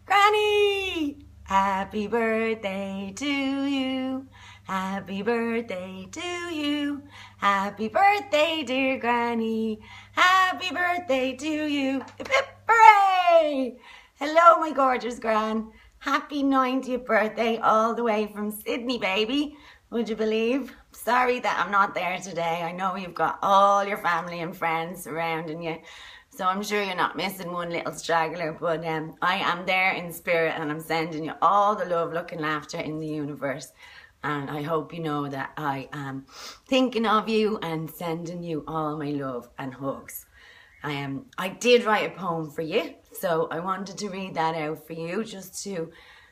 Granny! Happy birthday to you. Happy birthday to you. Happy birthday, dear Granny. Happy birthday to you. Hip, hip, hooray! Hello, my gorgeous Gran. Happy 90th birthday all the way from Sydney, baby. Would you believe? Sorry that I'm not there today. I know you've got all your family and friends surrounding you, so I'm sure you're not missing one little straggler, but I am there in spirit and I'm sending you all the love, luck and laughter in the universe. And I hope you know that I am thinking of you and sending you all my love and hugs. I did write a poem for you, so I wanted to read that out for you just to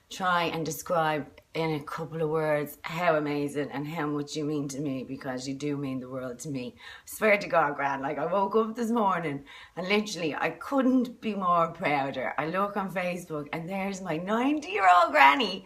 try and describe in a couple of words how amazing and how much you mean to me, because you do mean the world to me. I swear to God, Gran, like I woke up this morning and literally I couldn't be more prouder. I look on Facebook and there's my 90-year-old granny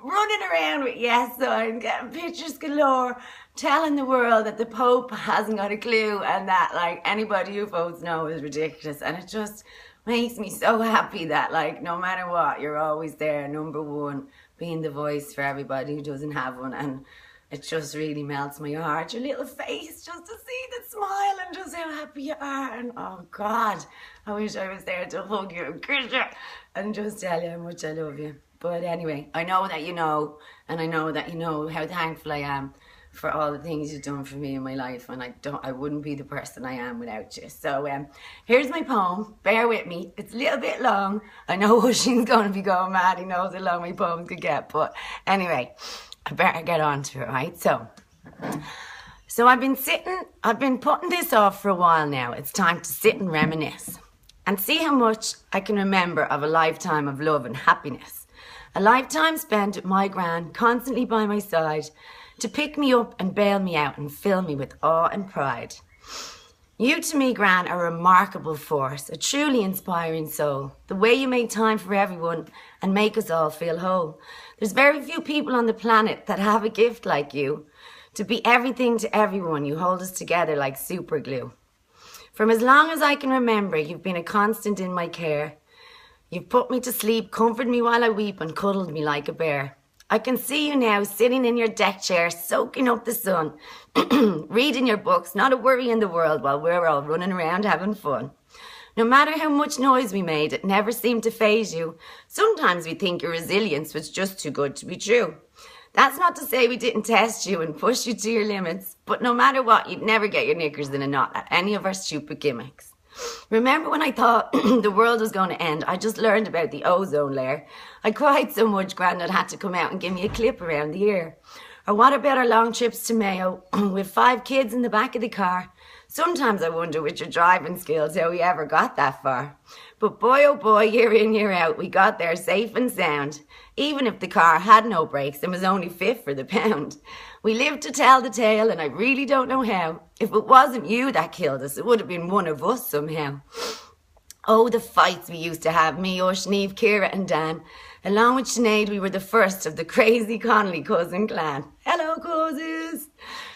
running around with yes sign, getting pictures galore, telling the world that the Pope hasn't got a clue and that like anybody who votes no is ridiculous. And it just makes me so happy that like no matter what, you're always there, number one, being the voice for everybody who doesn't have one. And it just really melts my heart, your little face, just to see the smile and just how happy you are. And oh God, I wish I was there to hug you and kiss you and just tell you how much I love you. But anyway, I know that you know, and I know that you know how thankful I am for all the things you've done for me in my life, and I wouldn't be the person I am without you. So here's my poem. Bear with me. It's a little bit long. I know Hushing's going to be going mad. He knows how long my poems could get. But anyway, I better get on to it, right? So I've been putting this off for a while now. It's time to sit and reminisce and see how much I can remember of a lifetime of love and happiness. A lifetime spent with my Gran constantly by my side to pick me up and bail me out and fill me with awe and pride. You to me, Gran, are a remarkable force, a truly inspiring soul. The way you make time for everyone and make us all feel whole. There's very few people on the planet that have a gift like you. To be everything to everyone, you hold us together like super glue. From as long as I can remember, you've been a constant in my care. You've put me to sleep, comforted me while I weep, and cuddled me like a bear. I can see you now, sitting in your deck chair, soaking up the sun, reading your books, not a worry in the world while we're all running around having fun. No matter how much noise we made, it never seemed to faze you. Sometimes we think your resilience was just too good to be true. That's not to say we didn't test you and push you to your limits, but no matter what, you'd never get your knickers in a knot at any of our stupid gimmicks. Remember when I thought the world was going to end? I just learned about the ozone layer. I cried so much Grandad had to come out and give me a clip around the ear. Or what about our long trips to Mayo with 5 kids in the back of the car? Sometimes I wonder with your driving skills how we ever got that far. But boy oh boy, year in, year out, we got there safe and sound. Even if the car had no brakes and was only fifth for the pound. We lived to tell the tale, and I really don't know how. If it wasn't you that killed us, it would have been one of us somehow. Oh, the fights we used to have, me, Ush, Niamh, Ciara and Dan. Along with Sinead, we were the first of the crazy Connolly cousin clan. Hello, cousins.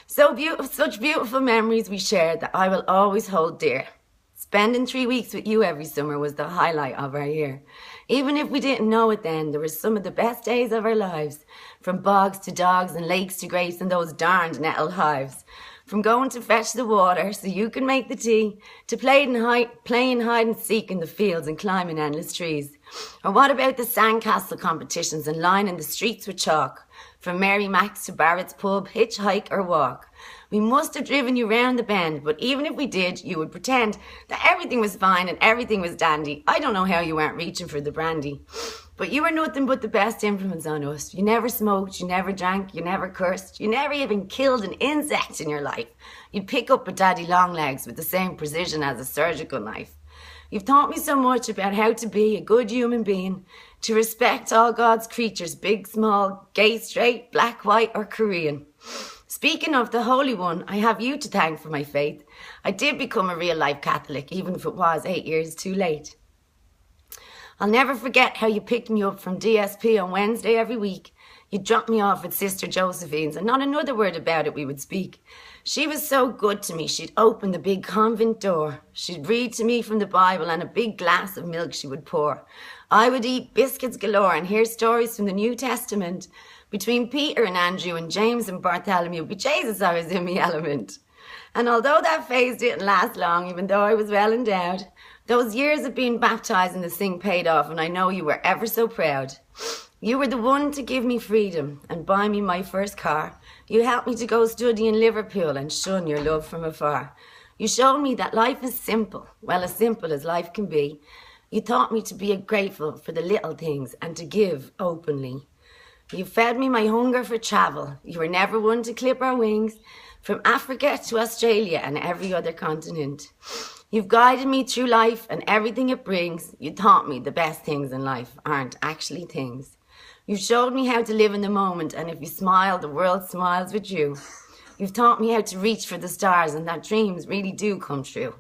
So beautiful, such beautiful memories we shared that I will always hold dear. Spending 3 weeks with you every summer was the highlight of our year. Even if we didn't know it then, there were some of the best days of our lives. From bogs to dogs and lakes to grapes and those darned nettle hives. From going to fetch the water so you can make the tea, to playing hide and seek in the fields and climbing endless trees. Or what about the sandcastle competitions and lining the streets with chalk? From Mary Mac's to Barrett's pub, hitchhike or walk. We must have driven you round the bend, but even if we did, you would pretend that everything was fine and everything was dandy. I don't know how you weren't reaching for the brandy. But you were nothing but the best influence on us. You never smoked, you never drank, you never cursed. You never even killed an insect in your life. You'd pick up a daddy long legs with the same precision as a surgical knife. You've taught me so much about how to be a good human being, to respect all God's creatures, big, small, gay, straight, black, white or Korean. Speaking of the Holy One, I have you to thank for my faith. I did become a real-life Catholic, even if it was 8 years too late. I'll never forget how you picked me up from DSP on Wednesday every week. You dropped me off at Sister Josephine's and not another word about it we would speak. She was so good to me. She'd open the big convent door. She'd read to me from the Bible, and a big glass of milk she would pour. I would eat biscuits galore and hear stories from the New Testament. Between Peter and Andrew and James and Bartholomew, but Jesus, I was in my element. And although that phase didn't last long, even though I was well endowed, those years of being baptised in the sink paid off, and I know you were ever so proud. You were the one to give me freedom and buy me my first car. You helped me to go study in Liverpool and shun your love from afar. You showed me that life is simple, well, as simple as life can be. You taught me to be grateful for the little things and to give openly. You fed me my hunger for travel. You were never one to clip our wings, from Africa to Australia and every other continent. You've guided me through life and everything it brings. You taught me the best things in life aren't actually things. You showed me how to live in the moment, and if you smile, the world smiles with you. You've taught me how to reach for the stars and that dreams really do come true.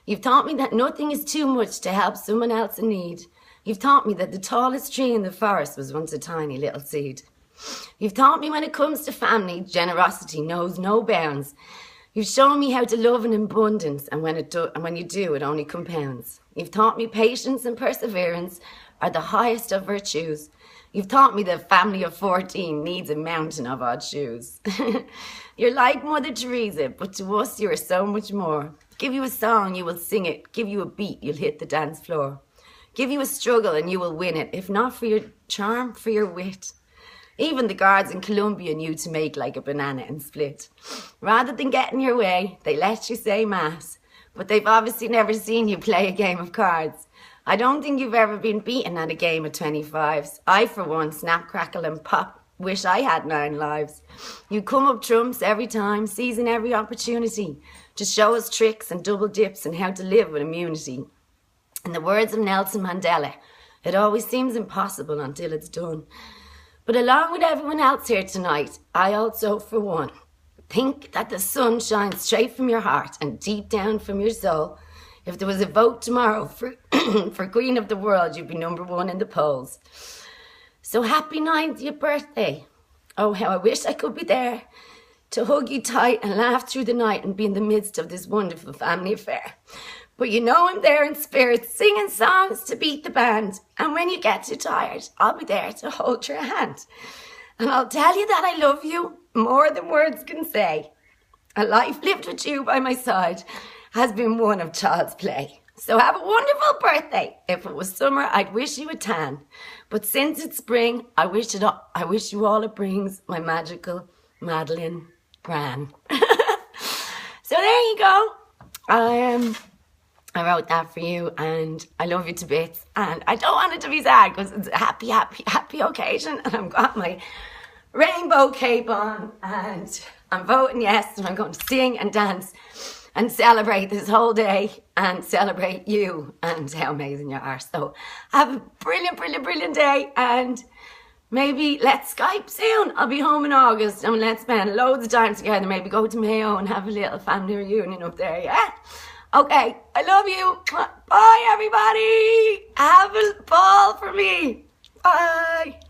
You've taught me that nothing is too much to help someone else in need. You've taught me that the tallest tree in the forest was once a tiny little seed. You've taught me when it comes to family, generosity knows no bounds. You've shown me how to love in abundance, and when you do, it only compounds. You've taught me patience and perseverance are the highest of virtues. You've taught me that a family of 14 needs a mountain of odd shoes. You're like Mother Teresa, but to us you are so much more. Give you a song, you will sing it. Give you a beat, you'll hit the dance floor. Give you a struggle and you will win it, if not for your charm, for your wit. Even the guards in Colombia knew to make like a banana and split. Rather than get in your way, they let you say mass, but they've obviously never seen you play a game of cards. I don't think you've ever been beaten at a game of 25s. I, for one, snap, crackle and pop, wish I had 9 lives. You come up trumps every time, seizing every opportunity to show us tricks and double dips and how to live with immunity. In the words of Nelson Mandela, it always seems impossible until it's done. But along with everyone else here tonight, I also, for one, think that the sun shines straight from your heart and deep down from your soul. If there was a vote tomorrow for Queen of the World, you'd be #1 in the polls. So happy 90th birthday. Oh, how I wish I could be there to hug you tight and laugh through the night and be in the midst of this wonderful family affair. But you know I'm there in spirit, singing songs to beat the band. And when you get too tired, I'll be there to hold your hand. And I'll tell you that I love you more than words can say. A life lived with you by my side has been one of child's play. So have a wonderful birthday. If it was summer, I'd wish you a tan. But since it's spring, I wish you all it brings, my magical Madeline Bran. So there you go. I wrote that for you, and I love you to bits. And I don't want it to be sad because it's a happy, happy, happy occasion. And I've got my rainbow cape on, and I'm voting yes, and I'm going to sing and dance and celebrate this whole day and celebrate you and how amazing you are. So have a brilliant, brilliant, brilliant day, and maybe let's Skype soon. I'll be home in August and let's spend loads of time together. Maybe go to Mayo and have a little family reunion up there, yeah? Okay, I love you. Bye, everybody. Have a ball for me. Bye.